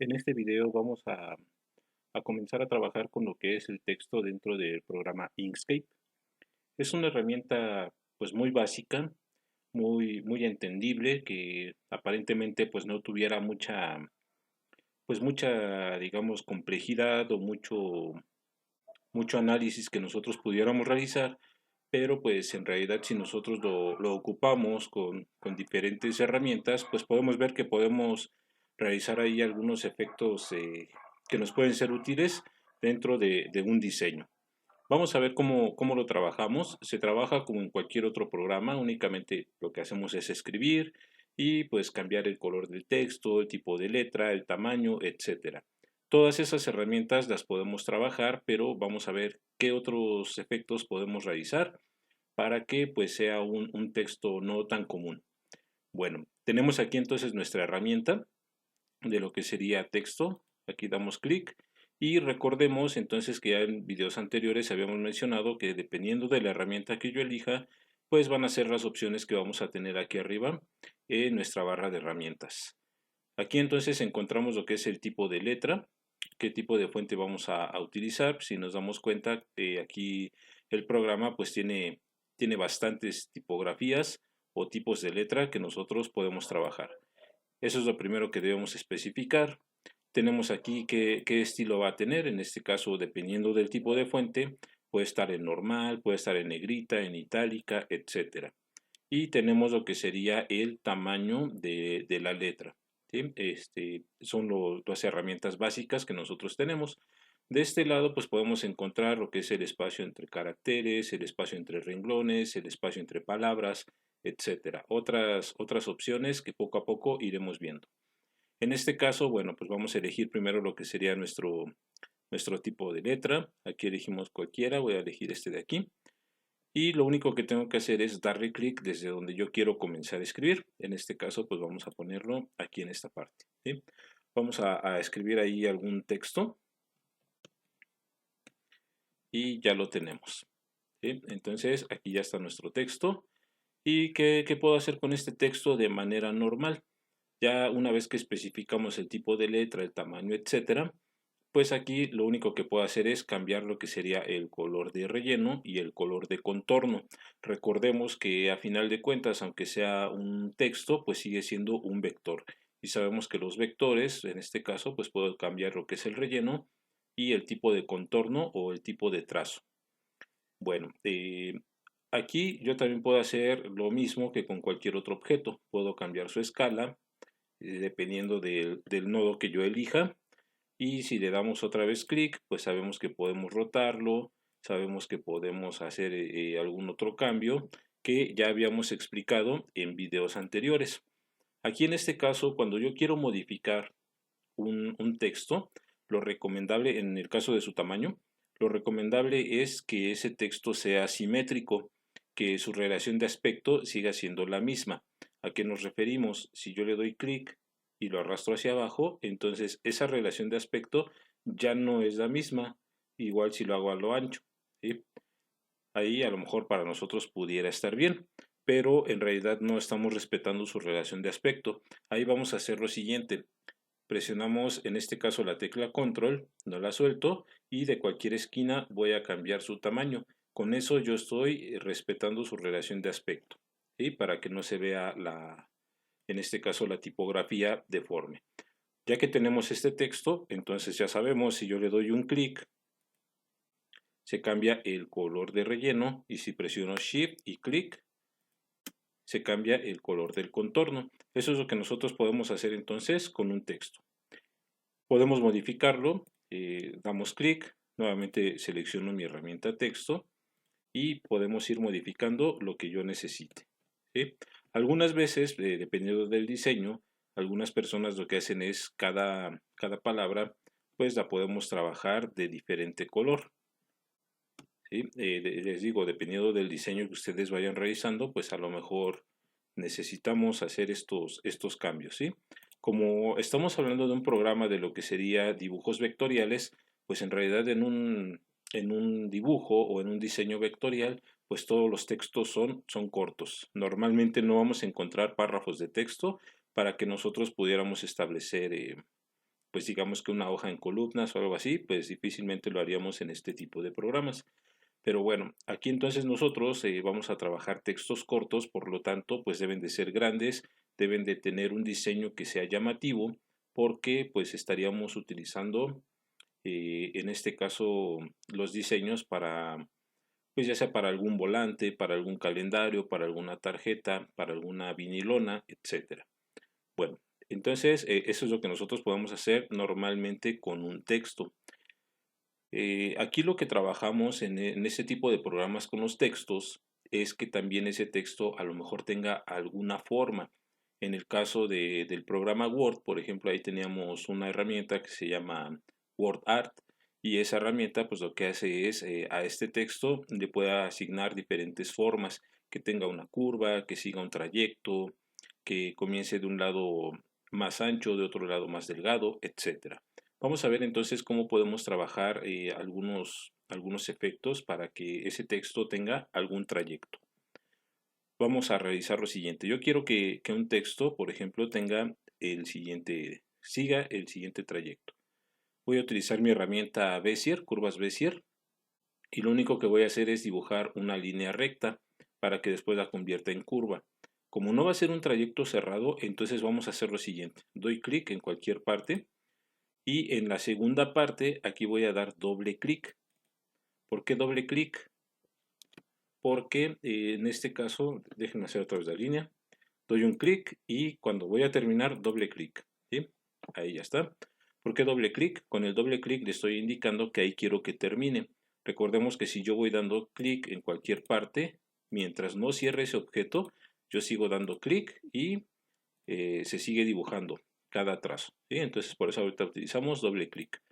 En este video vamos a comenzar a trabajar con lo que es el texto dentro del programa Inkscape. Es una herramienta pues muy básica, muy entendible, que aparentemente pues no tuviera mucha digamos complejidad o mucho análisis que nosotros pudiéramos realizar, pero pues en realidad si nosotros lo ocupamos con diferentes herramientas, pues podemos ver que podemos realizar ahí algunos efectos que nos pueden ser útiles dentro de un diseño. Vamos a ver cómo lo trabajamos. Se trabaja como en cualquier otro programa, únicamente lo que hacemos es escribir y pues cambiar el color del texto, el tipo de letra, el tamaño, etcétera. Todas esas herramientas las podemos trabajar, pero vamos a ver qué otros efectos podemos realizar para que pues sea un texto no tan común. Bueno, tenemos aquí entonces nuestra herramienta de lo que sería texto. Aquí damos clic y recordemos entonces que ya en videos anteriores habíamos mencionado que dependiendo de la herramienta que yo elija, pues van a ser las opciones que vamos a tener aquí arriba en nuestra barra de herramientas. Aquí entonces encontramos lo que es el tipo de letra, qué tipo de fuente vamos a utilizar. Si nos damos cuenta, aquí el programa pues tiene bastantes tipografías o tipos de letra que nosotros podemos trabajar. Eso es lo primero que debemos especificar. Tenemos aquí qué estilo va a tener. En este caso, dependiendo del tipo de fuente, puede estar en normal, puede estar en negrita, en itálica, etcétera. Y tenemos lo que sería el tamaño de la letra. ¿Sí? Son las herramientas básicas que nosotros tenemos. De este lado, pues podemos encontrar lo que es el espacio entre caracteres, el espacio entre renglones, el espacio entre palabras, etcétera. Otras opciones que poco a poco iremos viendo. En este caso, bueno, pues vamos a elegir primero lo que sería nuestro tipo de letra. Aquí elegimos cualquiera, voy a elegir este de aquí. Y lo único que tengo que hacer es darle clic desde donde yo quiero comenzar a escribir. En este caso, pues vamos a ponerlo aquí en esta parte. ¿Sí? Vamos a escribir ahí algún texto y ya lo tenemos. ¿Sí? Entonces, aquí ya está nuestro texto. ¿Y qué puedo hacer con este texto de manera normal? Ya una vez que especificamos el tipo de letra, el tamaño, etcétera, pues aquí lo único que puedo hacer es cambiar lo que sería el color de relleno y el color de contorno. Recordemos que a final de cuentas, aunque sea un texto, pues sigue siendo un vector. Y sabemos que los vectores, en este caso, pues puedo cambiar lo que es el relleno y el tipo de contorno o el tipo de trazo. Bueno, aquí yo también puedo hacer lo mismo que con cualquier otro objeto. Puedo cambiar su escala dependiendo del nodo que yo elija. Y si le damos otra vez clic, pues sabemos que podemos rotarlo, sabemos que podemos hacer algún otro cambio que ya habíamos explicado en videos anteriores. Aquí en este caso, cuando yo quiero modificar un texto, lo recomendable en el caso de su tamaño, lo recomendable es que ese texto sea simétrico, que su relación de aspecto siga siendo la misma. ¿A qué nos referimos? Si yo le doy clic y lo arrastro hacia abajo, entonces esa relación de aspecto ya no es la misma, igual si lo hago a lo ancho. ¿Sí? Ahí a lo mejor para nosotros pudiera estar bien, pero en realidad no estamos respetando su relación de aspecto. Ahí vamos a hacer lo siguiente. Presionamos en este caso la tecla control, no la suelto y de cualquier esquina voy a cambiar su tamaño. Con eso yo estoy respetando su relación de aspecto, ¿sí? Para que no se vea en este caso la tipografía deforme. Ya que tenemos este texto, entonces ya sabemos, si yo le doy un clic, se cambia el color de relleno y si presiono Shift y clic, se cambia el color del contorno. Eso es lo que nosotros podemos hacer entonces con un texto. Podemos modificarlo, damos clic, nuevamente selecciono mi herramienta texto y podemos ir modificando lo que yo necesite. ¿Sí? Algunas veces, dependiendo del diseño, algunas personas lo que hacen es cada palabra, pues la podemos trabajar de diferente color. ¿Sí? Les digo, dependiendo del diseño que ustedes vayan realizando, pues a lo mejor necesitamos hacer estos cambios, ¿sí? Como estamos hablando de un programa de lo que sería dibujos vectoriales, pues en realidad en un dibujo o en un diseño vectorial, pues todos los textos son cortos. Normalmente no vamos a encontrar párrafos de texto para que nosotros pudiéramos establecer pues digamos que una hoja en columnas o algo así, pues difícilmente lo haríamos en este tipo de programas. Pero bueno, aquí entonces nosotros vamos a trabajar textos cortos, por lo tanto, pues deben de ser grandes, deben de tener un diseño que sea llamativo, porque pues estaríamos utilizando en este caso los diseños para, pues ya sea para algún volante, para algún calendario, para alguna tarjeta, para alguna vinilona, etcétera. Bueno, entonces eso es lo que nosotros podemos hacer normalmente con un texto. Aquí lo que trabajamos en ese tipo de programas con los textos es que también ese texto a lo mejor tenga alguna forma. En el caso del programa Word, por ejemplo, ahí teníamos una herramienta que se llama WordArt y esa herramienta pues lo que hace es a este texto le pueda asignar diferentes formas, que tenga una curva, que siga un trayecto, que comience de un lado más ancho, de otro lado más delgado, etcétera. Vamos a ver entonces cómo podemos trabajar algunos efectos para que ese texto tenga algún trayecto. Vamos a realizar lo siguiente. Yo quiero que un texto, por ejemplo, siga el siguiente trayecto. Voy a utilizar mi herramienta Bezier, curvas Bezier, y lo único que voy a hacer es dibujar una línea recta para que después la convierta en curva. Como no va a ser un trayecto cerrado, entonces vamos a hacer lo siguiente. Doy clic en cualquier parte y en la segunda parte aquí voy a dar doble clic. ¿Por qué doble clic? Porque en este caso, déjenme hacer otra vez la línea. Doy un clic y cuando voy a terminar, doble clic. ¿Sí? Ahí ya está. ¿Por qué doble clic? Con el doble clic le estoy indicando que ahí quiero que termine. Recordemos que si yo voy dando clic en cualquier parte, mientras no cierre ese objeto, yo sigo dando clic y se sigue dibujando cada trazo. ¿Sí? Entonces por eso ahorita utilizamos doble clic.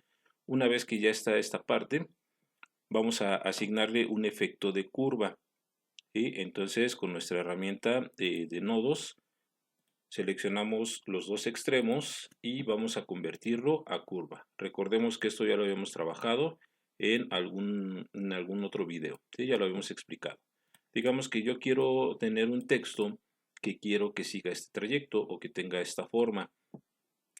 Una vez que ya está esta parte, vamos a asignarle un efecto de curva. ¿Sí? Entonces con nuestra herramienta de nodos seleccionamos los dos extremos y vamos a convertirlo a curva. Recordemos que esto ya lo habíamos trabajado en algún otro video, ¿sí? Ya lo habíamos explicado. Digamos que yo quiero tener un texto que quiero que siga este trayecto o que tenga esta forma.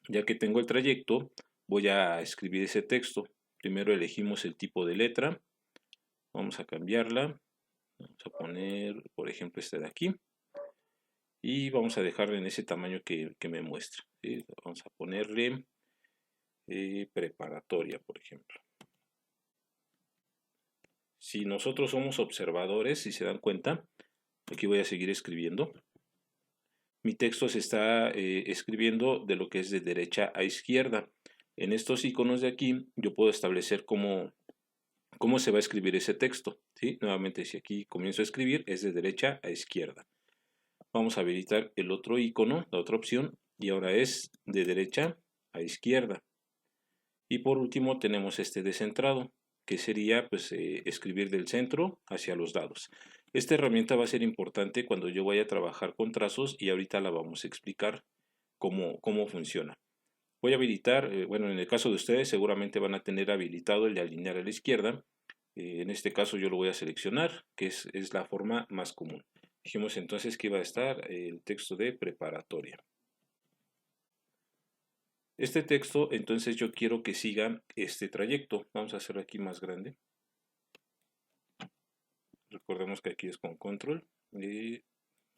Ya que tengo el trayecto, voy a escribir ese texto. Primero elegimos el tipo de letra, vamos a cambiarla, vamos a poner, por ejemplo, este de aquí y vamos a dejarle en ese tamaño que me muestra. ¿Sí? Vamos a ponerle preparatoria, por ejemplo. Si nosotros somos observadores, si se dan cuenta, aquí voy a seguir escribiendo. Mi texto se está escribiendo de lo que es de derecha a izquierda. En estos iconos de aquí yo puedo establecer cómo se va a escribir ese texto. ¿Sí? Nuevamente, si aquí comienzo a escribir, es de derecha a izquierda. Vamos a habilitar el otro icono, la otra opción, y ahora es de derecha a izquierda. Y por último tenemos este descentrado, que sería pues escribir del centro hacia los lados. Esta herramienta va a ser importante cuando yo vaya a trabajar con trazos y ahorita la vamos a explicar cómo funciona. Voy a habilitar, bueno, en el caso de ustedes seguramente van a tener habilitado el de alinear a la izquierda. En este caso yo lo voy a seleccionar, que es la forma más común. Dijimos entonces que iba a estar el texto de preparatoria. Este texto, entonces yo quiero que siga este trayecto. Vamos a hacerlo aquí más grande. Recordemos que aquí es con control y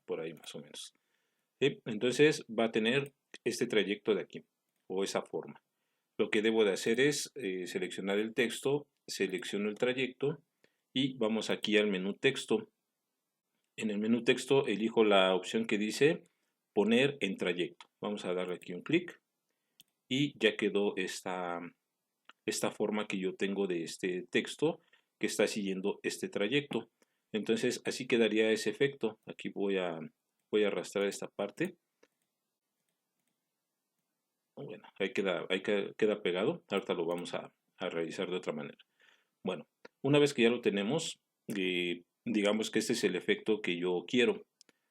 por ahí más o menos. ¿Sí? Entonces va a tener este trayecto de aquí o esa forma. Lo que debo de hacer es seleccionar el texto, selecciono el trayecto y vamos aquí al menú texto. En el menú texto elijo la opción que dice poner en trayecto. Vamos a darle aquí un clic y ya quedó esta forma que yo tengo de este texto que está siguiendo este trayecto. Entonces así quedaría ese efecto. Aquí voy a arrastrar esta parte. Bueno, ahí queda pegado. Ahorita lo vamos a realizar de otra manera. Bueno, una vez que ya lo tenemos, digamos que este es el efecto que yo quiero.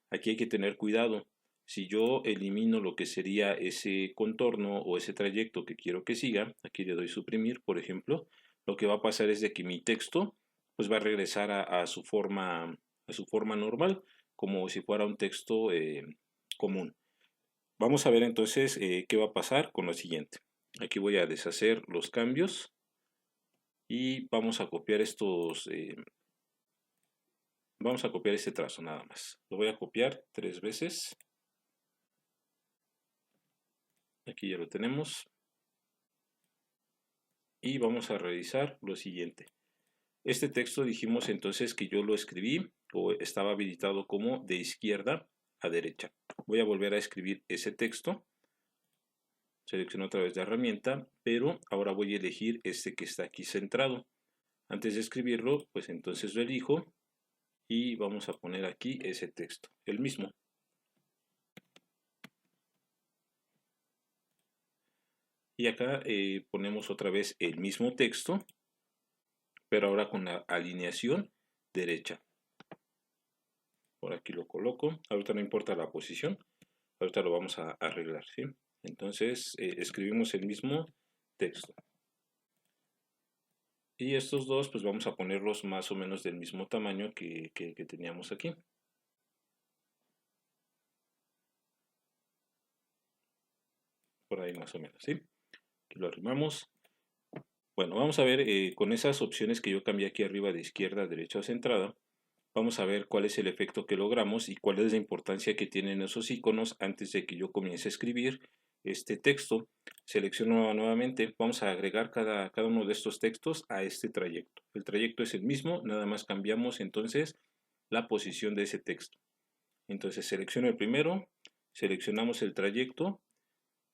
Aquí hay que tener cuidado. Si yo elimino lo que sería ese contorno o ese trayecto que quiero que siga, aquí le doy suprimir, por ejemplo, lo que va a pasar es de que mi texto pues va a regresar a su forma normal, como si fuera un texto común. Vamos a ver entonces qué va a pasar con lo siguiente. Aquí voy a deshacer los cambios y vamos a copiar vamos a copiar este trazo nada más. Lo voy a copiar 3 veces. Aquí ya lo tenemos. Y vamos a realizar lo siguiente. Este texto dijimos entonces que yo lo escribí o estaba habilitado como de izquierda a derecha. Voy a volver a escribir ese texto. Selecciono otra vez la herramienta, pero ahora voy a elegir este que está aquí centrado. Antes de escribirlo, pues entonces lo elijo y vamos a poner aquí ese texto, el mismo. Y acá ponemos otra vez el mismo texto, pero ahora con la alineación derecha. Por aquí lo coloco. Ahorita no importa la posición. Ahorita lo vamos a arreglar, ¿sí? Entonces escribimos el mismo texto. Y estos dos pues vamos a ponerlos más o menos del mismo tamaño que teníamos aquí. Por ahí más o menos, ¿sí? Aquí lo arrimamos. Bueno, vamos a ver con esas opciones que yo cambié aquí arriba de izquierda, derecha o centrada. Vamos a ver cuál es el efecto que logramos y cuál es la importancia que tienen esos iconos antes de que yo comience a escribir este texto. Selecciono nuevamente, vamos a agregar cada uno de estos textos a este trayecto. El trayecto es el mismo, nada más cambiamos entonces la posición de ese texto. Entonces selecciono el primero, seleccionamos el trayecto,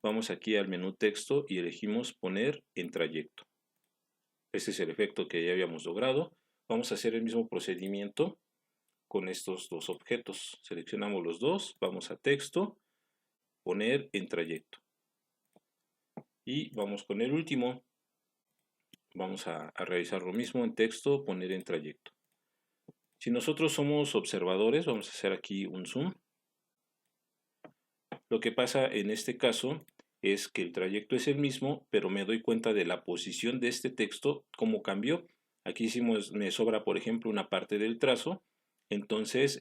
vamos aquí al menú texto y elegimos poner en trayecto. Este es el efecto que ya habíamos logrado. Vamos a hacer el mismo procedimiento con estos dos objetos. Seleccionamos los dos, vamos a texto, poner en trayecto. Y vamos con el último. Vamos a realizar lo mismo en texto, poner en trayecto. Si nosotros somos observadores, vamos a hacer aquí un zoom. Lo que pasa en este caso es que el trayecto es el mismo, pero me doy cuenta de la posición de este texto, cómo cambió. Aquí me sobra, por ejemplo, una parte del trazo. Entonces,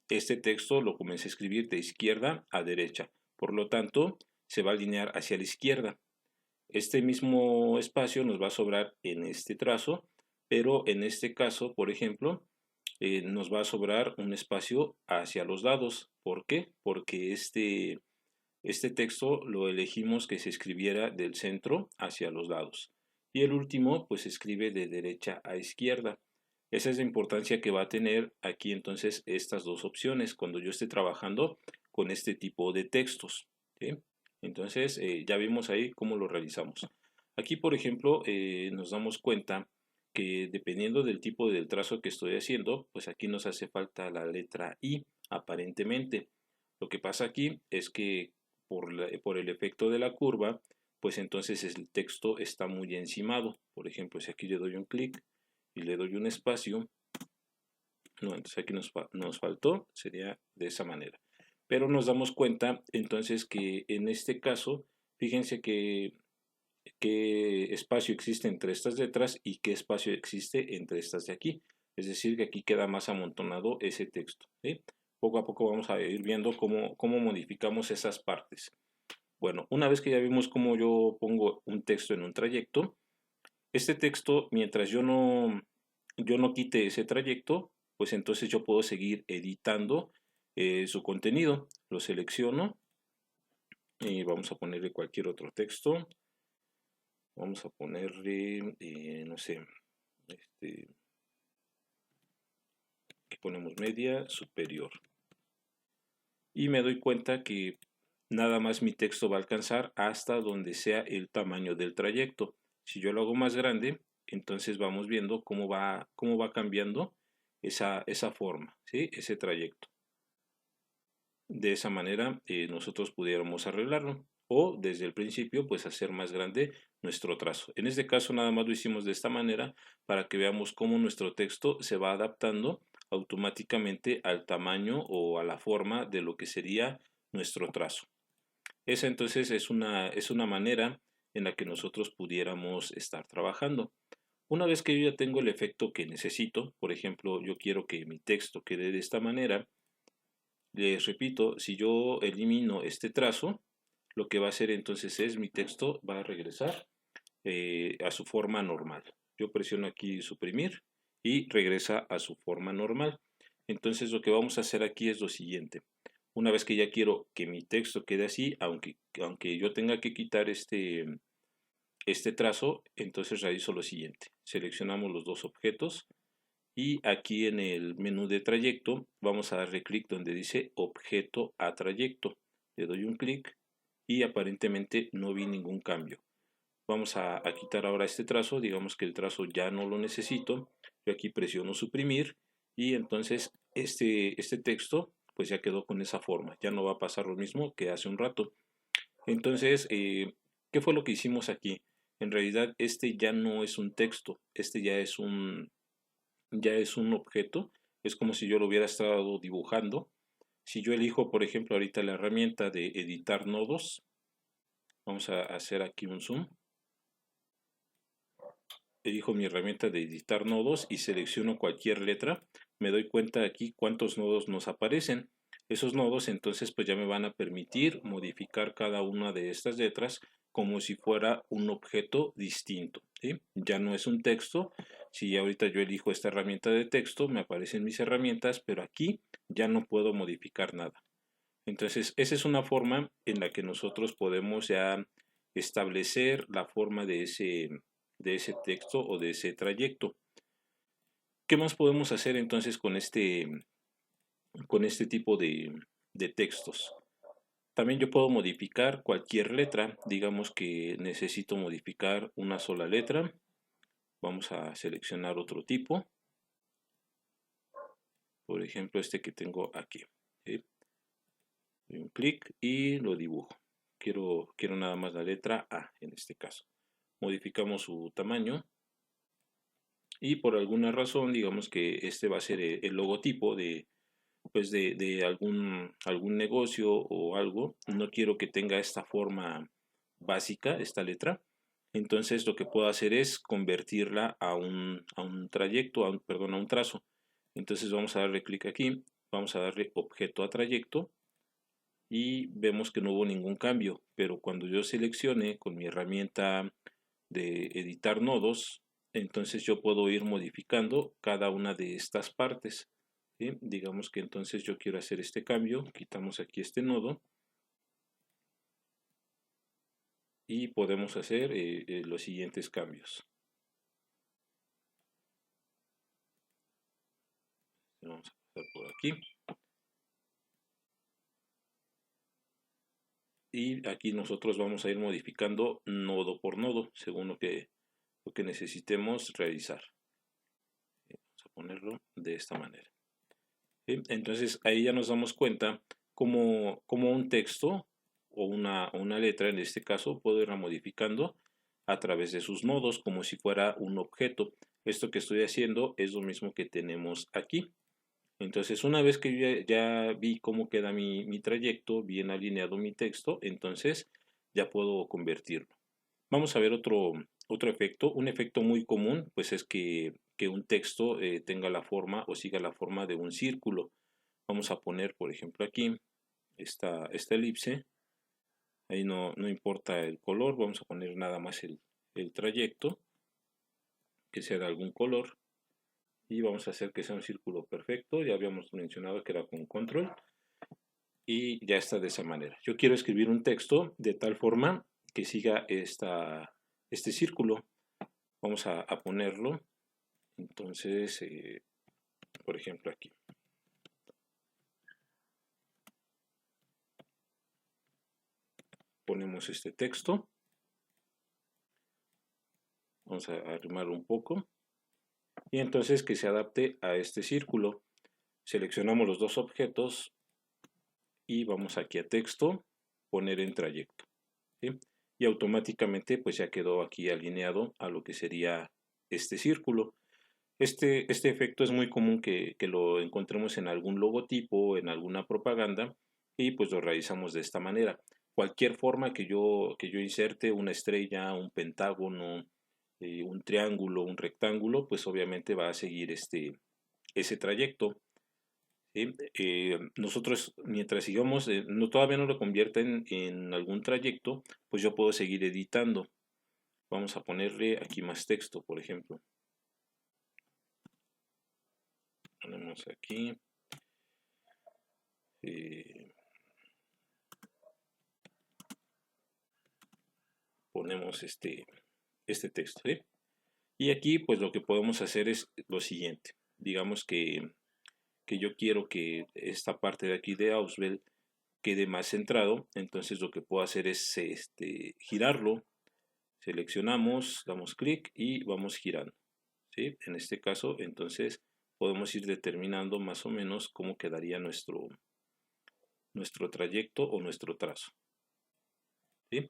este texto lo comencé a escribir de izquierda a derecha. Por lo tanto, se va a alinear hacia la izquierda. Este mismo espacio nos va a sobrar en este trazo, pero en este caso, por ejemplo, nos va a sobrar un espacio hacia los lados. ¿Por qué? Porque este texto lo elegimos que se escribiera del centro hacia los lados. Y el último, pues se escribe de derecha a izquierda. Esa es la importancia que va a tener aquí entonces estas dos opciones cuando yo esté trabajando con este tipo de textos, ¿sí? Entonces ya vimos ahí cómo lo realizamos. Aquí, por ejemplo, nos damos cuenta que dependiendo del tipo del trazo que estoy haciendo, pues aquí nos hace falta la letra I, aparentemente. Lo que pasa aquí es que por el efecto de la curva, pues entonces el texto está muy encimado. Por ejemplo, si aquí le doy un clic y le doy un espacio, no, entonces aquí nos faltó, sería de esa manera. Pero nos damos cuenta entonces que en este caso, fíjense que qué espacio existe entre estas letras y qué espacio existe entre estas de aquí. Es decir, que aquí queda más amontonado ese texto, ¿sí? Poco a poco vamos a ir viendo cómo modificamos esas partes. Bueno, una vez que ya vimos cómo yo pongo un texto en un trayecto, este texto, mientras yo no quite ese trayecto, pues entonces yo puedo seguir editando su contenido. Lo selecciono y vamos a ponerle cualquier otro texto. Vamos a ponerle, no sé, aquí ponemos media superior. Y me doy cuenta que nada más mi texto va a alcanzar hasta donde sea el tamaño del trayecto. Si yo lo hago más grande, entonces vamos viendo cómo va cambiando esa forma, ¿sí? Ese trayecto. De esa manera nosotros pudiéramos arreglarlo o desde el principio pues hacer más grande nuestro trazo. En este caso nada más lo hicimos de esta manera para que veamos cómo nuestro texto se va adaptando automáticamente al tamaño o a la forma de lo que sería nuestro trazo. Esa entonces es una manera en la que nosotros pudiéramos estar trabajando. Una vez que yo ya tengo el efecto que necesito, por ejemplo, yo quiero que mi texto quede de esta manera, les repito, si yo elimino este trazo, lo que va a hacer entonces es mi texto va a regresar a su forma normal. Yo presiono aquí suprimir y regresa a su forma normal. Entonces lo que vamos a hacer aquí es lo siguiente. Una vez que ya quiero que mi texto quede así, aunque yo tenga que quitar este trazo, entonces realizo lo siguiente. Seleccionamos los dos objetos y aquí en el menú de trayecto vamos a darle clic donde dice objeto a trayecto. Le doy un clic y aparentemente no vi ningún cambio. Vamos a quitar ahora este trazo, digamos que el trazo ya no lo necesito. Yo aquí presiono suprimir y entonces este texto pues ya quedó con esa forma. Ya no va a pasar lo mismo que hace un rato. Entonces, ¿qué fue lo que hicimos aquí? En realidad este ya no es un texto, este ya es un objeto. Es como si yo lo hubiera estado dibujando. Si yo elijo, por ejemplo, ahorita la herramienta de editar nodos, vamos a hacer aquí un zoom. Elijo mi herramienta de editar nodos y selecciono cualquier letra. Me doy cuenta aquí cuántos nodos nos aparecen. Esos nodos entonces pues ya me van a permitir modificar cada una de estas letras como si fuera un objeto distinto, ¿sí? Ya no es un texto. Si ahorita yo elijo esta herramienta de texto, me aparecen mis herramientas, pero aquí ya no puedo modificar nada. Entonces, esa es una forma en la que nosotros podemos ya establecer la forma de ese texto o de ese trayecto. ¿Qué más podemos hacer entonces con este tipo de textos? También yo puedo modificar cualquier letra. Digamos que necesito modificar una sola letra. Vamos a seleccionar otro tipo. Por ejemplo, este que tengo aquí. ¿Sí? Doy un clic y lo dibujo. Quiero nada más la letra A en este caso. Modificamos su tamaño y por alguna razón, digamos que este va a ser el logotipo pues de algún negocio o algo. No quiero que tenga esta forma básica, esta letra. Entonces lo que puedo hacer es convertirla a un trayecto, perdón, a un trazo. Entonces vamos a darle clic aquí, vamos a darle objeto a trayecto y vemos que no hubo ningún cambio, pero cuando yo seleccione con mi herramienta de editar nodos, entonces yo puedo ir modificando cada una de estas partes, ¿sí? Digamos que entonces yo quiero hacer este cambio, quitamos aquí este nodo y podemos hacer los siguientes cambios. Vamos a pasar por aquí. Y aquí nosotros vamos a ir modificando nodo por nodo según lo que necesitemos realizar. Vamos a ponerlo de esta manera. ¿Sí? Entonces ahí ya nos damos cuenta cómo un texto o una letra, en este caso, puedo irla modificando a través de sus nodos como si fuera un objeto. Esto que estoy haciendo es lo mismo que tenemos aquí. Entonces una vez que yo ya vi cómo queda mi trayecto, bien alineado mi texto, entonces ya puedo convertirlo. Vamos a ver otro efecto. Un efecto muy común pues es que un texto tenga la forma o siga la forma de un círculo. Vamos a poner, por ejemplo, aquí esta elipse. Ahí no importa el color, vamos a poner nada más el trayecto, que sea de algún color. Y vamos a hacer que sea un círculo perfecto. Ya habíamos mencionado que era con control. Y ya está de esa manera. Yo quiero escribir un texto de tal forma que siga este círculo. Vamos a ponerlo. Entonces, por ejemplo, aquí. Ponemos este texto. Vamos a arrimar un poco. Y entonces que se adapte a este círculo. Seleccionamos los dos objetos y vamos aquí a texto, poner en trayecto. ¿Sí? Y automáticamente pues ya quedó aquí alineado a lo que sería este círculo. Este efecto es muy común que lo encontremos en algún logotipo, en alguna propaganda, y pues lo realizamos de esta manera. Cualquier forma que yo inserte, una estrella, un pentágono, un triángulo, un rectángulo, pues obviamente va a seguir ese trayecto. Nosotros, mientras sigamos, todavía no lo convierten en algún trayecto, pues yo puedo seguir editando. Vamos a ponerle aquí más texto, por ejemplo. Ponemos aquí. Ponemos este texto. Y aquí pues lo que podemos hacer es lo siguiente. Digamos que yo quiero que esta parte de aquí de Auswell quede más centrado. Entonces lo que puedo hacer es girarlo. Seleccionamos, damos clic y vamos girando. ¿Sí? En este caso entonces podemos ir determinando más o menos cómo quedaría nuestro trayecto o nuestro trazo. ¿Sí?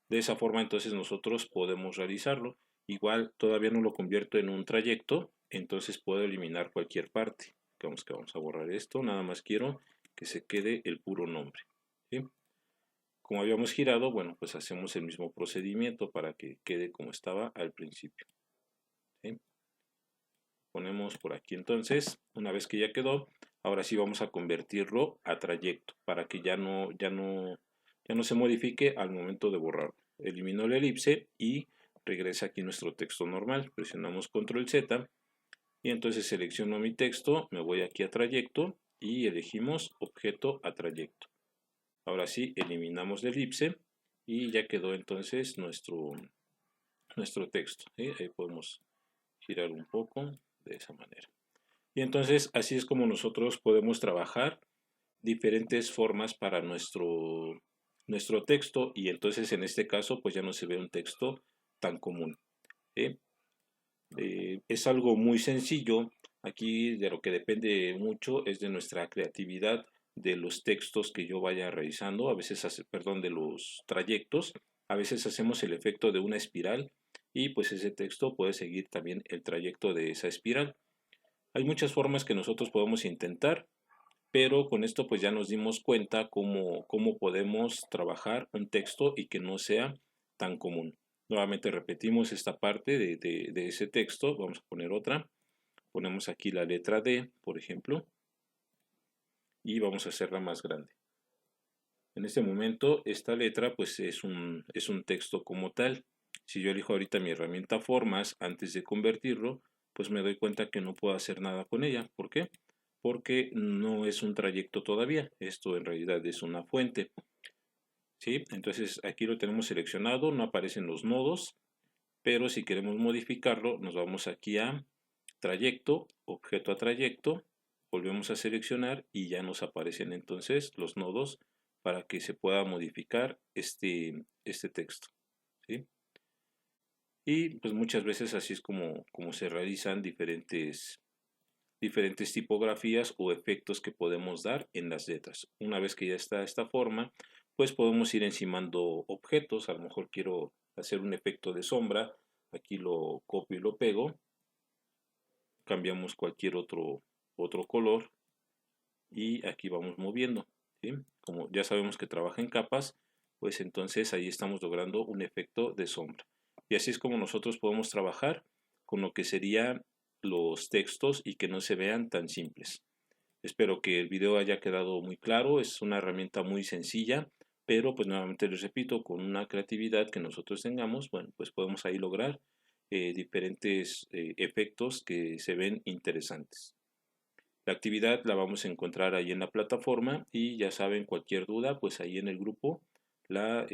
De esa forma entonces nosotros podemos realizarlo. Igual todavía no lo convierto en un trayecto, entonces puedo eliminar cualquier parte. Digamos que vamos a borrar esto, nada más quiero que se quede el puro nombre. ¿Sí? Como habíamos girado, bueno, pues hacemos el mismo procedimiento para que quede como estaba al principio. ¿Sí? Ponemos por aquí entonces, una vez que ya quedó, ahora sí vamos a convertirlo a trayecto para que ya no se modifique al momento de borrarlo. Elimino la elipse y regresa aquí nuestro texto normal. Presionamos control Z y entonces selecciono mi texto, me voy aquí a trayecto y elegimos objeto a trayecto. Ahora sí, eliminamos la elipse y ya quedó entonces nuestro texto. ¿Sí? Ahí podemos girar un poco de esa manera. Y entonces así es como nosotros podemos trabajar diferentes formas para nuestro texto, y entonces en este caso pues ya no se ve un texto tan común. Es algo muy sencillo. Aquí de lo que depende mucho es de nuestra creatividad, de los textos que yo vaya realizando, a veces de los trayectos. A veces hacemos el efecto de una espiral y pues ese texto puede seguir también el trayecto de esa espiral. Hay muchas formas que nosotros podemos intentar, pero con esto pues ya nos dimos cuenta cómo podemos trabajar un texto y que no sea tan común. Nuevamente repetimos esta parte de ese texto. Vamos a poner otra. Ponemos aquí la letra D, por ejemplo, y vamos a hacerla más grande. En este momento esta letra pues es un texto como tal. Si yo elijo ahorita mi herramienta formas antes de convertirlo, pues me doy cuenta que no puedo hacer nada con ella. ¿Por qué? Porque no es un trayecto todavía. Esto en realidad es una fuente. ¿Sí? Entonces aquí lo tenemos seleccionado, no aparecen los nodos, pero si queremos modificarlo, nos vamos aquí a trayecto, objeto a trayecto, volvemos a seleccionar y ya nos aparecen entonces los nodos para que se pueda modificar este texto. ¿Sí? Y pues muchas veces así es como se realizan diferentes tipografías o efectos que podemos dar en las letras. Una vez que ya está esta forma, pues podemos ir encimando objetos. A lo mejor quiero hacer un efecto de sombra, aquí lo copio y lo pego, cambiamos cualquier otro color y aquí vamos moviendo. ¿Sí? Como ya sabemos que trabaja en capas, pues entonces ahí estamos logrando un efecto de sombra. Y así es como nosotros podemos trabajar con lo que serían los textos y que no se vean tan simples. Espero que el video haya quedado muy claro. Es una herramienta muy sencilla, pero pues nuevamente les repito, con una creatividad que nosotros tengamos, bueno, pues podemos ahí lograr diferentes efectos que se ven interesantes. La actividad la vamos a encontrar ahí en la plataforma y ya saben, cualquier duda, pues ahí en el grupo la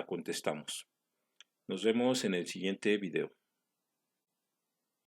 contestamos. Nos vemos en el siguiente video.